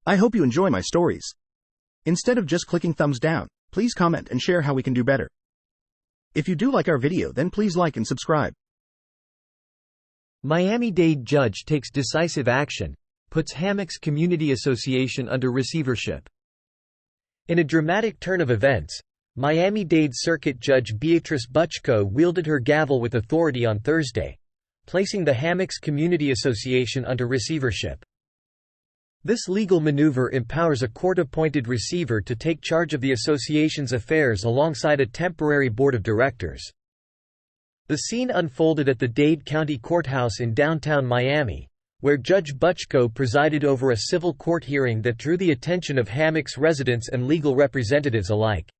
I hope you enjoy my stories. Instead of just clicking thumbs down, please comment and share how we can do better. If you do like our video, then please like and subscribe. Miami-Dade judge takes decisive action, puts Hammocks Community Association under receivership. In a dramatic turn of events, Miami-Dade Circuit Judge Beatrice Butchko wielded her gavel with authority on Thursday, placing the Hammocks Community Association under receivership. This legal maneuver empowers a court-appointed receiver to take charge of the association's affairs alongside a temporary board of directors. The scene unfolded at the Dade County Courthouse in downtown Miami, where Judge Butchko presided over a civil court hearing that drew the attention of Hammocks residents and legal representatives alike.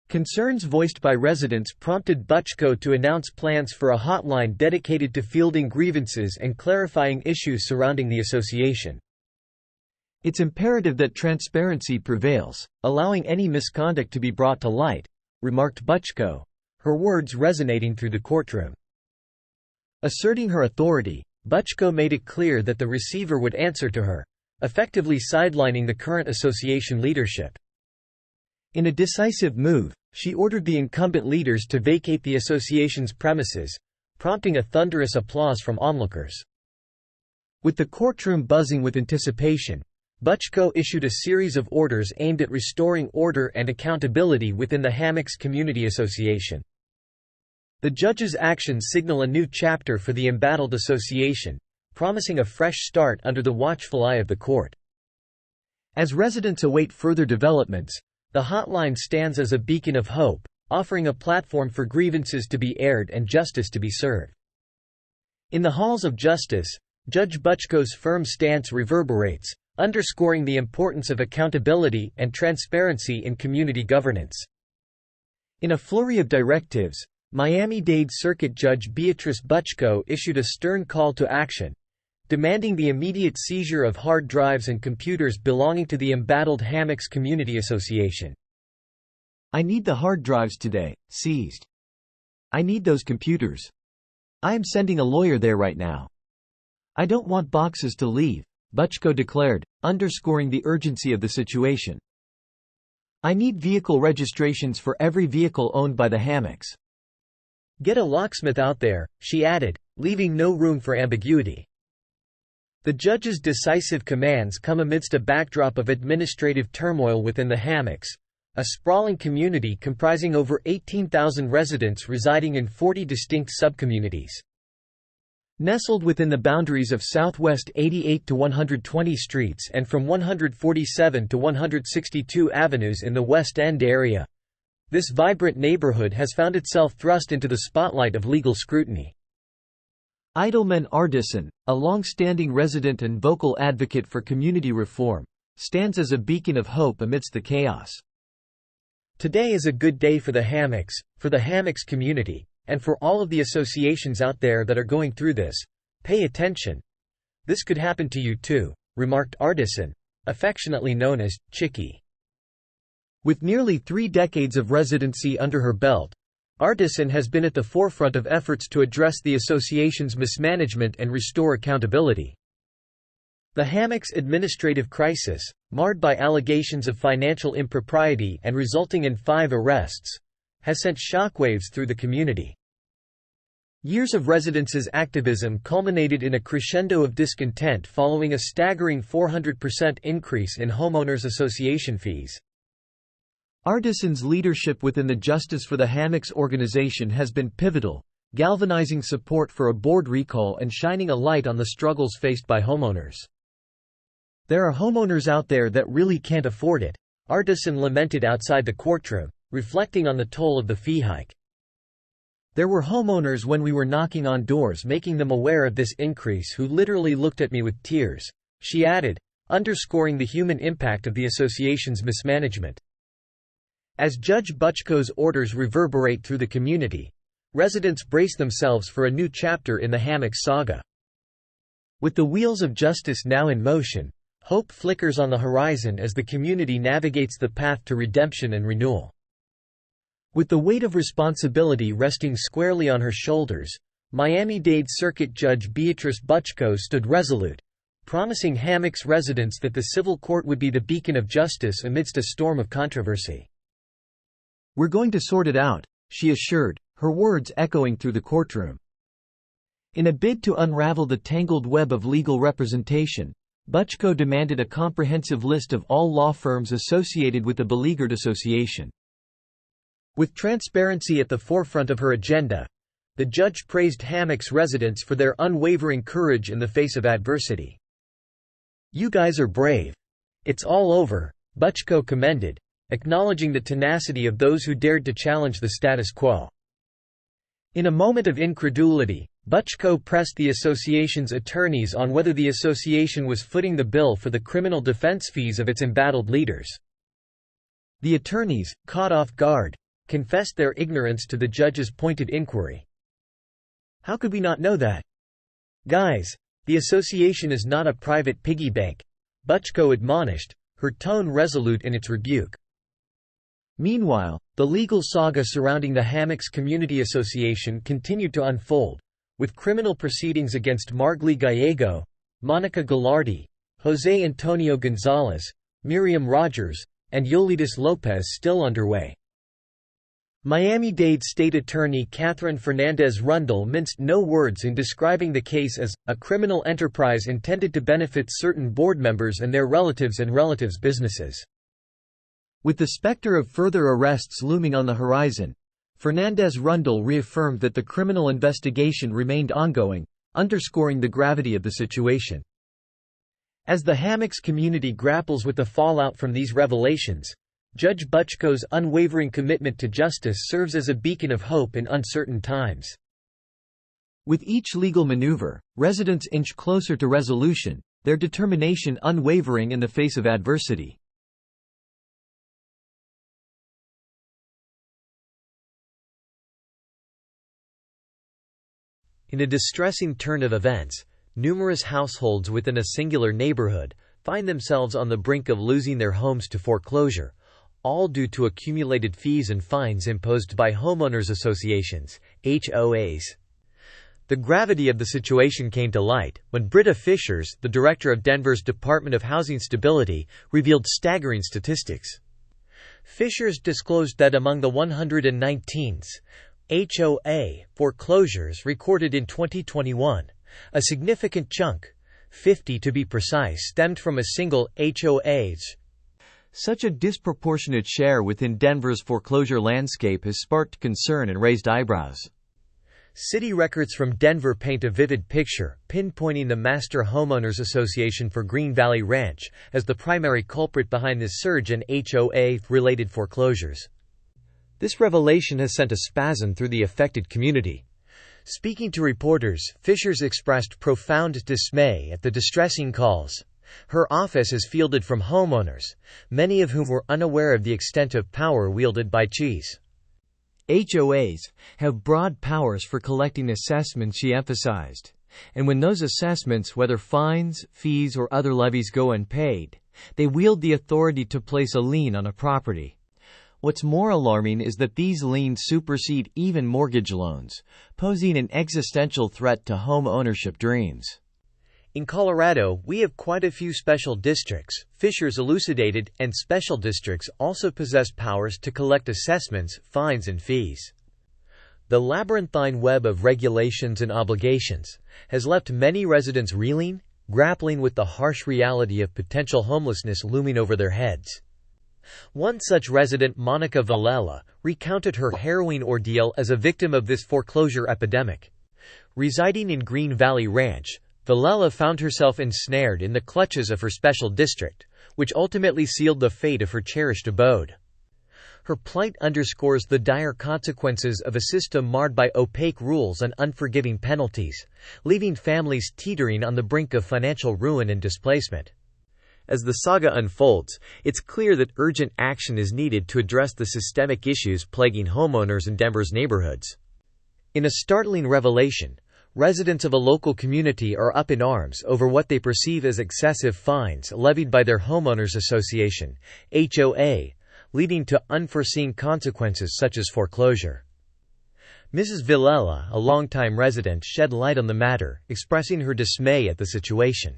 Concerns voiced by residents prompted Butchko to announce plans for a hotline dedicated to fielding grievances and clarifying issues surrounding the association. "It's imperative that transparency prevails, allowing any misconduct to be brought to light," remarked Butchko, her words resonating through the courtroom. Asserting her authority, Butchko made it clear that the receiver would answer to her, effectively sidelining the current association leadership. In a decisive move, she ordered the incumbent leaders to vacate the association's premises, prompting a thunderous applause from onlookers. With the courtroom buzzing with anticipation, Butchko issued a series of orders aimed at restoring order and accountability within the Hammocks Community Association. The judge's actions signal a new chapter for the embattled association, promising a fresh start under the watchful eye of the court. As residents await further developments, the hotline stands as a beacon of hope, offering a platform for grievances to be aired and justice to be served. In the halls of justice, Judge Butchko's firm stance reverberates, underscoring the importance of accountability and transparency in community governance. In a flurry of directives, Miami-Dade Circuit Judge Beatrice Butchko issued a stern call to action, demanding the immediate seizure of hard drives and computers belonging to the embattled Hammocks Community Association. "I need the hard drives today, seized. I need those computers. I am sending a lawyer there right now. I don't want boxes to leave," Butchko declared, underscoring the urgency of the situation. "I need vehicle registrations for every vehicle owned by the Hammocks. Get a locksmith out there," she added, leaving no room for ambiguity. The judge's decisive commands come amidst a backdrop of administrative turmoil within the Hammocks, a sprawling community comprising over 18,000 residents residing in 40 distinct subcommunities. Nestled within the boundaries of Southwest 88 to 120 streets and from 147 to 162 avenues in the West End area, this vibrant neighborhood has found itself thrust into the spotlight of legal scrutiny. Idleman Ardison, a long-standing resident and vocal advocate for community reform, stands as a beacon of hope amidst the chaos. "Today is a good day for the Hammocks, for the Hammocks community, and for all of the associations out there that are going through this. Pay attention. This could happen to you too," remarked Ardison, affectionately known as Chicky. With nearly 3 decades of residency under her belt, Ardison has been at the forefront of efforts to address the association's mismanagement and restore accountability. The Hammocks administrative crisis, marred by allegations of financial impropriety and resulting in 5 arrests, has sent shockwaves through the community. Years of residents' activism culminated in a crescendo of discontent following a staggering 400% increase in homeowners association fees. Ardison's leadership within the Justice for the Hammocks organization has been pivotal, galvanizing support for a board recall and shining a light on the struggles faced by homeowners. "There are homeowners out there that really can't afford it," Ardison lamented outside the courtroom, reflecting on the toll of the fee hike. "There were homeowners when we were knocking on doors making them aware of this increase who literally looked at me with tears," she added, underscoring the human impact of the association's mismanagement. As Judge Butchko's orders reverberate through the community, residents brace themselves for a new chapter in the Hammocks saga. With the wheels of justice now in motion, hope flickers on the horizon as the community navigates the path to redemption and renewal. With the weight of responsibility resting squarely on her shoulders, Miami-Dade Circuit Judge Beatrice Butchko stood resolute, promising Hammocks residents that the civil court would be the beacon of justice amidst a storm of controversy. "We're going to sort it out," she assured, her words echoing through the courtroom. In a bid to unravel the tangled web of legal representation, Butchko demanded a comprehensive list of all law firms associated with the beleaguered association. With transparency at the forefront of her agenda, the judge praised Hammocks residents for their unwavering courage in the face of adversity. "You guys are brave. It's all over," Butchko commended, acknowledging the tenacity of those who dared to challenge the status quo. In a moment of incredulity, Butchko pressed the association's attorneys on whether the association was footing the bill for the criminal defense fees of its embattled leaders. The attorneys, caught off guard, confessed their ignorance to the judge's pointed inquiry. "How could we not know that? Guys, the association is not a private piggy bank," Butchko admonished, her tone resolute in its rebuke. Meanwhile, the legal saga surrounding the Hammocks Community Association continued to unfold, with criminal proceedings against Margly Gallego, Monica Gallardi, José Antonio González, Miriam Rogers, and Yolides Lopez still underway. Miami-Dade State Attorney Catherine Fernandez-Rundle minced no words in describing the case as a criminal enterprise intended to benefit certain board members and their relatives and relatives' businesses. With the specter of further arrests looming on the horizon, Fernandez-Rundle reaffirmed that the criminal investigation remained ongoing, underscoring the gravity of the situation. As the Hammocks community grapples with the fallout from these revelations, Judge Butchko's unwavering commitment to justice serves as a beacon of hope in uncertain times. With each legal maneuver, residents inch closer to resolution, their determination unwavering in the face of adversity. In a distressing turn of events, numerous households within a singular neighborhood find themselves on the brink of losing their homes to foreclosure, all due to accumulated fees and fines imposed by homeowners associations, HOAs. The gravity of the situation came to light when Britta Fishers, the director of Denver's Department of Housing Stability, revealed staggering statistics. Fishers disclosed that among the 119 HOA foreclosures recorded in 2021, a significant chunk, 50 to be precise, stemmed from a single HOA's. Such a disproportionate share within Denver's foreclosure landscape has sparked concern and raised eyebrows. City records from Denver paint a vivid picture, pinpointing the Master Homeowners Association for Green Valley Ranch as the primary culprit behind this surge in HOA-related foreclosures. This revelation has sent a spasm through the affected community. Speaking to reporters, Fishers expressed profound dismay at the distressing calls her office has fielded from homeowners, many of whom were unaware of the extent of power wielded by Cheese. HOAs have broad powers for collecting assessments, she emphasized, and when those assessments, whether fines, fees, or other levies, go unpaid, they wield the authority to place a lien on a property. What's more alarming is that these liens supersede even mortgage loans, posing an existential threat to home ownership dreams. In Colorado, we have quite a few special districts, Fishers elucidated, and special districts also possess powers to collect assessments, fines, and fees. The labyrinthine web of regulations and obligations has left many residents reeling, grappling with the harsh reality of potential homelessness looming over their heads. One such resident, Monica Villela, recounted her harrowing ordeal as a victim of this foreclosure epidemic. Residing in Green Valley Ranch, Villela found herself ensnared in the clutches of her special district, which ultimately sealed the fate of her cherished abode. Her plight underscores the dire consequences of a system marred by opaque rules and unforgiving penalties, leaving families teetering on the brink of financial ruin and displacement. As the saga unfolds, it's clear that urgent action is needed to address the systemic issues plaguing homeowners in Denver's neighborhoods. In a startling revelation, residents of a local community are up in arms over what they perceive as excessive fines levied by their homeowners association, HOA, leading to unforeseen consequences such as foreclosure. Mrs. Villela, a longtime resident, shed light on the matter, expressing her dismay at the situation.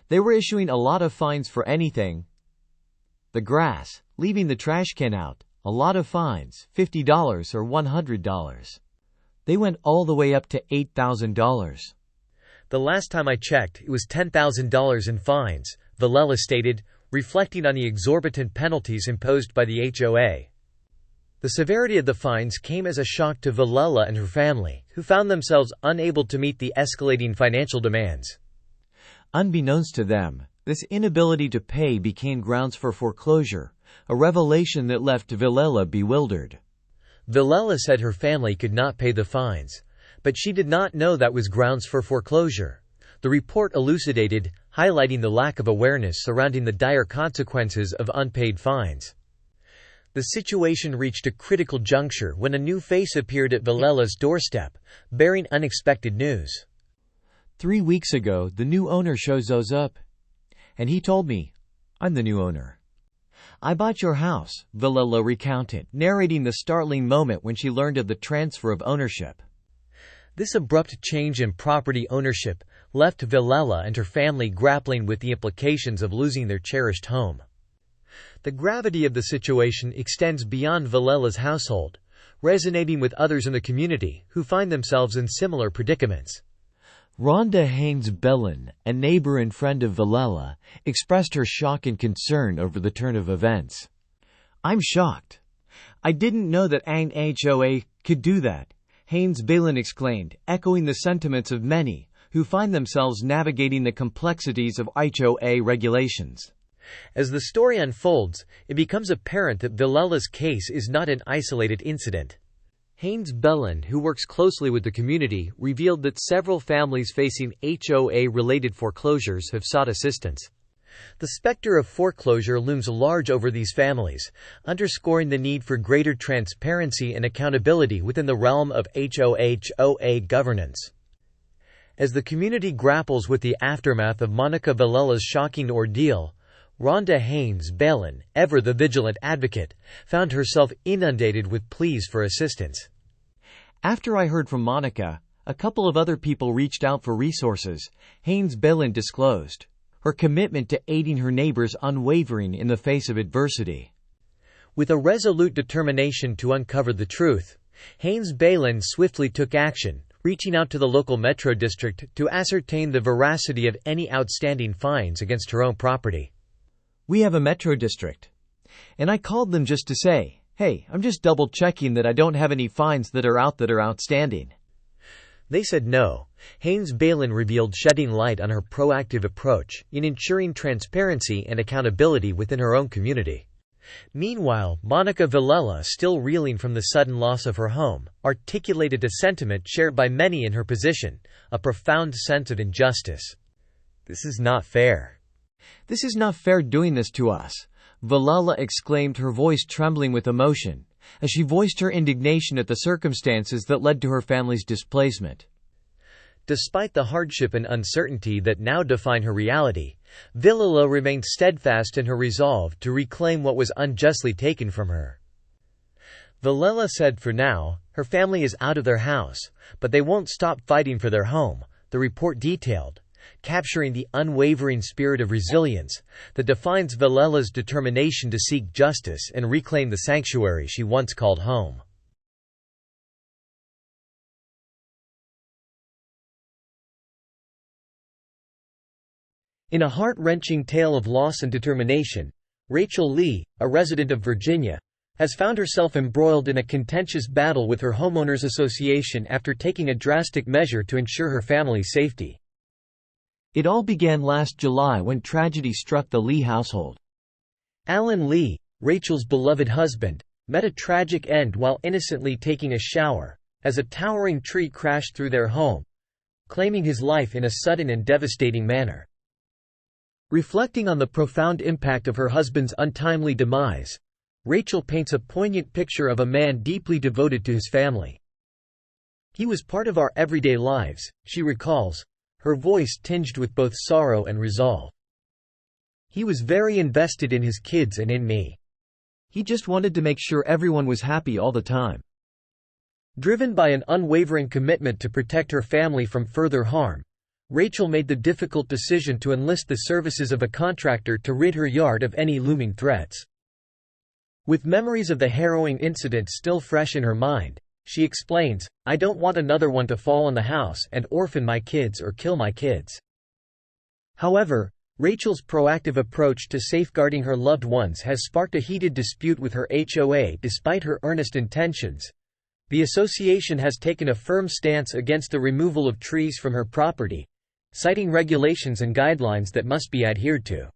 They were issuing a lot of fines for anything. The grass, leaving the trash can out, a lot of fines, $50 or $100. They went all the way up to $8,000. The last time I checked, it was $10,000 in fines, Villela stated, reflecting on the exorbitant penalties imposed by the HOA. The severity of the fines came as a shock to Villela and her family, who found themselves unable to meet the escalating financial demands. Unbeknownst to them, this inability to pay became grounds for foreclosure, a revelation that left Villela bewildered. Villela said her family could not pay the fines, but she did not know that was grounds for foreclosure. The report elucidated, highlighting the lack of awareness surrounding the dire consequences of unpaid fines. The situation reached a critical juncture when a new face appeared at Villela's doorstep, bearing unexpected news. 3 weeks ago, the new owner shows up. And he told me, "I'm the new owner. I bought your house," Villela recounted, narrating the startling moment when she learned of the transfer of ownership. This abrupt change in property ownership left Villela and her family grappling with the implications of losing their cherished home. The gravity of the situation extends beyond Villela's household, resonating with others in the community who find themselves in similar predicaments. Rhonda Haynes-Bellin, a neighbor and friend of Villela, expressed her shock and concern over the turn of events. "I'm shocked. I didn't know that an HOA could do that," Haynes-Bellin exclaimed, echoing the sentiments of many who find themselves navigating the complexities of HOA regulations. As the story unfolds, it becomes apparent that Villela's case is not an isolated incident. Haynes-Bellin, who works closely with the community, revealed that several families facing HOA-related foreclosures have sought assistance. The specter of foreclosure looms large over these families, underscoring the need for greater transparency and accountability within the realm of HOA governance. As the community grapples with the aftermath of Monica Villela's shocking ordeal, Rhonda Haynes-Bellin, ever the vigilant advocate, found herself inundated with pleas for assistance. "After I heard from Monica, a couple of other people reached out for resources," Haynes-Bellin disclosed, her commitment to aiding her neighbors unwavering in the face of adversity. With a resolute determination to uncover the truth, Haynes-Bellin swiftly took action, reaching out to the local metro district to ascertain the veracity of any outstanding fines against her own property. "We have a metro district. And I called them just to say, hey, I'm just double-checking that I don't have any fines that are outstanding." They said no. Haynes-Bellin revealed, shedding light on her proactive approach in ensuring transparency and accountability within her own community. Meanwhile, Monica Villela, still reeling from the sudden loss of her home, articulated a sentiment shared by many in her position, a profound sense of injustice. "This is not fair. This is not fair doing this to us," Villela exclaimed, her voice trembling with emotion, as she voiced her indignation at the circumstances that led to her family's displacement. Despite the hardship and uncertainty that now define her reality, Villela remained steadfast in her resolve to reclaim what was unjustly taken from her. Villela said for now, her family is out of their house, but they won't stop fighting for their home, the report detailed, capturing the unwavering spirit of resilience that defines Villela's determination to seek justice and reclaim the sanctuary she once called home. In a heart-wrenching tale of loss and determination, Rachel Lee, a resident of Virginia, has found herself embroiled in a contentious battle with her homeowners association after taking a drastic measure to ensure her family's safety. It all began last July when tragedy struck the Lee household. Alan Lee, Rachel's beloved husband, met a tragic end while innocently taking a shower, as a towering tree crashed through their home, claiming his life in a sudden and devastating manner. Reflecting on the profound impact of her husband's untimely demise, Rachel paints a poignant picture of a man deeply devoted to his family. "He was part of our everyday lives," she recalls, her voice tinged with both sorrow and resolve. "He was very invested in his kids and in me. He just wanted to make sure everyone was happy all the time." Driven by an unwavering commitment to protect her family from further harm, Rachel made the difficult decision to enlist the services of a contractor to rid her yard of any looming threats. With memories of the harrowing incident still fresh in her mind, she explains, "I don't want another one to fall on the house and orphan my kids or kill my kids." However, Rachel's proactive approach to safeguarding her loved ones has sparked a heated dispute with her HOA despite her earnest intentions. The association has taken a firm stance against the removal of trees from her property, citing regulations and guidelines that must be adhered to.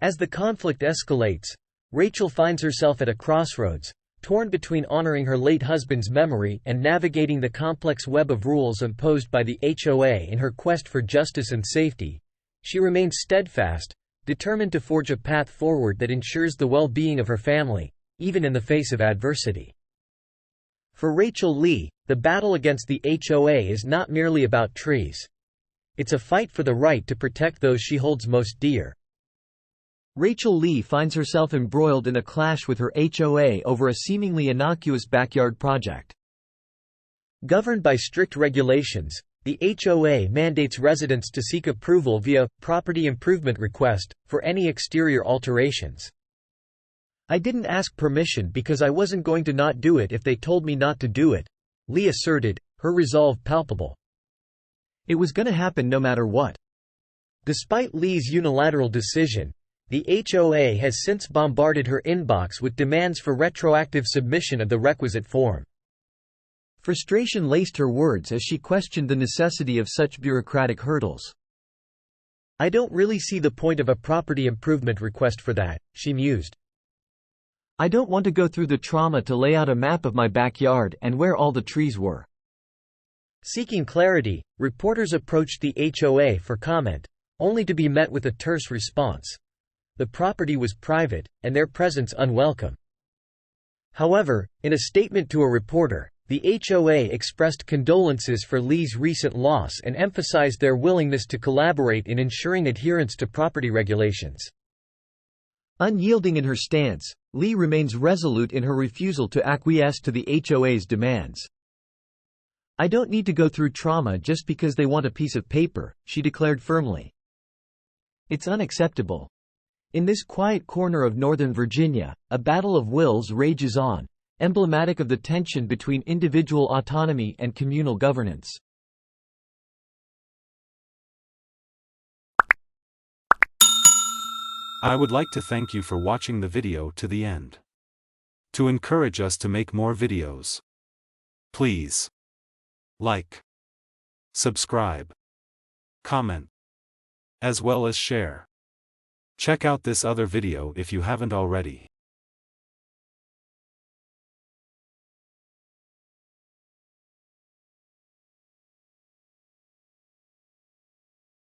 As the conflict escalates, Rachel finds herself at a crossroads, torn between honoring her late husband's memory and navigating the complex web of rules imposed by the HOA in her quest for justice and safety. She remains steadfast, determined to forge a path forward that ensures the well-being of her family, even in the face of adversity. For Rachel Lee, the battle against the HOA is not merely about trees. It's a fight for the right to protect those she holds most dear. Rachel Lee finds herself embroiled in a clash with her HOA over a seemingly innocuous backyard project. Governed by strict regulations, the HOA mandates residents to seek approval via property improvement request for any exterior alterations. "I didn't ask permission because I wasn't going to not do it if they told me not to do it," Lee asserted, her resolve palpable. It was gonna happen no matter what. Despite Lee's unilateral decision, the HOA has since bombarded her inbox with demands for retroactive submission of the requisite form. Frustration laced her words as she questioned the necessity of such bureaucratic hurdles. "I don't really see the point of a property improvement request for that," she mused. "I don't want to go through the trauma to lay out a map of my backyard and where all the trees were." Seeking clarity, reporters approached the HOA for comment, only to be met with a terse response. The property was private, and their presence unwelcome. However, in a statement to a reporter, the HOA expressed condolences for Lee's recent loss and emphasized their willingness to collaborate in ensuring adherence to property regulations. Unyielding in her stance, Lee remains resolute in her refusal to acquiesce to the HOA's demands. "I don't need to go through trauma just because they want a piece of paper," she declared firmly. "It's unacceptable." In this quiet corner of Northern Virginia, a battle of wills rages on, emblematic of the tension between individual autonomy and communal governance. I would like to thank you for watching the video to the end. To encourage us to make more videos, please like, subscribe, comment, as well as share. Check out this other video if you haven't already.